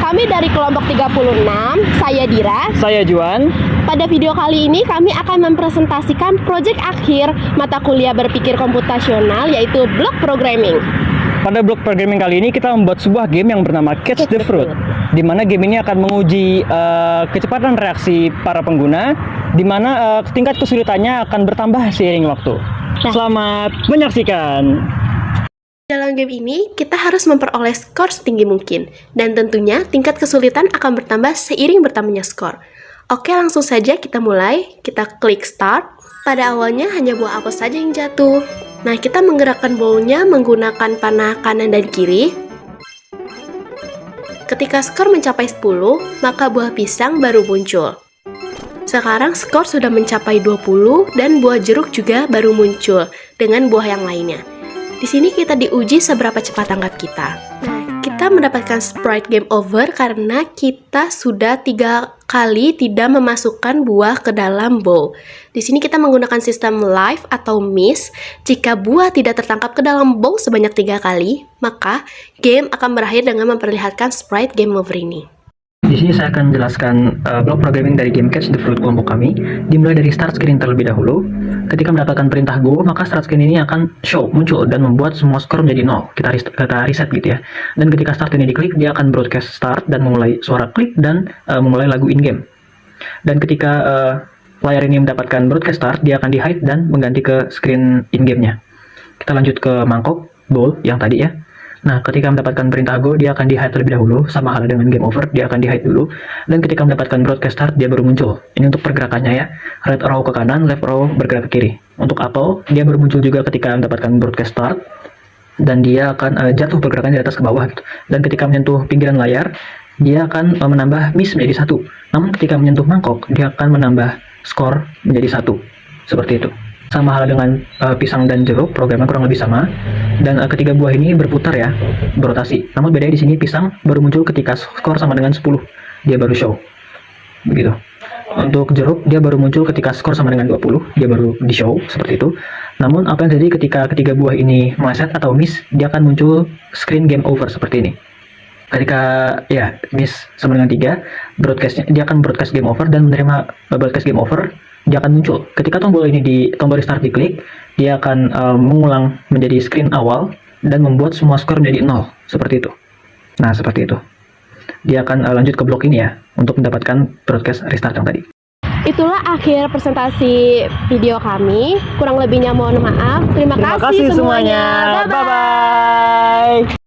Kami dari kelompok 36, saya Dira. Saya Juan. Pada video kali ini kami akan mempresentasikan proyek akhir mata kuliah berpikir komputasional yaitu Block Programming. Pada Block Programming kali ini kita membuat sebuah game yang bernama Catch the Fruit, di mana game ini akan menguji kecepatan reaksi para pengguna, di mana tingkat kesulitannya akan bertambah seiring waktu. Selamat menyaksikan. Dalam game ini, kita harus memperoleh skor setinggi mungkin, dan tentunya tingkat kesulitan akan bertambah seiring bertambahnya skor. Oke, langsung saja kita mulai. Kita klik start. Pada awalnya hanya buah apel saja yang jatuh. Nah, kita menggerakkan bowlnya menggunakan panah kanan dan kiri. Ketika skor mencapai 10, maka buah pisang baru muncul. Sekarang skor sudah mencapai 20 dan buah jeruk juga baru muncul dengan buah yang lainnya. Di sini kita diuji seberapa cepat tanggap kita. Nah, kita mendapatkan sprite game over karena kita sudah 3 kali tidak memasukkan buah ke dalam bowl. Di sini kita menggunakan sistem live atau miss. Jika buah tidak tertangkap ke dalam bowl sebanyak 3 kali, maka game akan berakhir dengan memperlihatkan sprite game over ini. Di sini saya akan jelaskan block programming dari game Catch the Fruit kelompok kami. Dimulai dari start screen terlebih dahulu. Ketika mendapatkan perintah go, maka start screen ini akan muncul dan membuat semua skor menjadi 0. Kita reset gitu ya. Dan ketika start ini diklik, dia akan broadcast start dan memulai suara klik dan memulai lagu in-game. Dan ketika layar ini mendapatkan broadcast start, dia akan di-hide dan mengganti ke screen in-game-nya. Kita lanjut ke mangkok, bowl yang tadi ya. Nah, ketika mendapatkan perintah go, dia akan di-hide terlebih dahulu, sama halnya dengan game over, dia akan di-hide dulu. Dan ketika mendapatkan broadcast start, dia baru muncul. Ini untuk pergerakannya ya, right arrow ke kanan, left arrow bergerak ke kiri. Untuk apel, dia baru muncul juga ketika mendapatkan broadcast start, dan dia akan jatuh pergerakannya dari atas ke bawah gitu. Dan ketika menyentuh pinggiran layar, dia akan menambah miss menjadi 1. Namun ketika menyentuh mangkok, dia akan menambah skor menjadi 1. Seperti itu. Sama hal dengan pisang dan jeruk, programnya kurang lebih sama. Dan ketiga buah ini berputar ya, berotasi. Namun bedanya di sini pisang baru muncul ketika skor sama dengan 10, dia baru show. Begitu. Untuk jeruk dia baru muncul ketika skor sama dengan 20, dia baru di show seperti itu. Namun apa yang terjadi ketika ketiga buah ini meleset atau miss, dia akan muncul screen game over seperti ini. Ketika ya miss sama dengan 3, broadcastnya dia akan broadcast game over dan menerima broadcast game over. Dia akan muncul. Ketika tombol restart diklik, dia akan mengulang menjadi screen awal dan membuat semua skor menjadi 0. Seperti itu. Nah, seperti itu. Dia akan lanjut ke blok ini ya, untuk mendapatkan broadcast restart yang tadi. Itulah akhir presentasi video kami. Kurang lebihnya mohon maaf. Terima kasih semuanya. Bye-bye.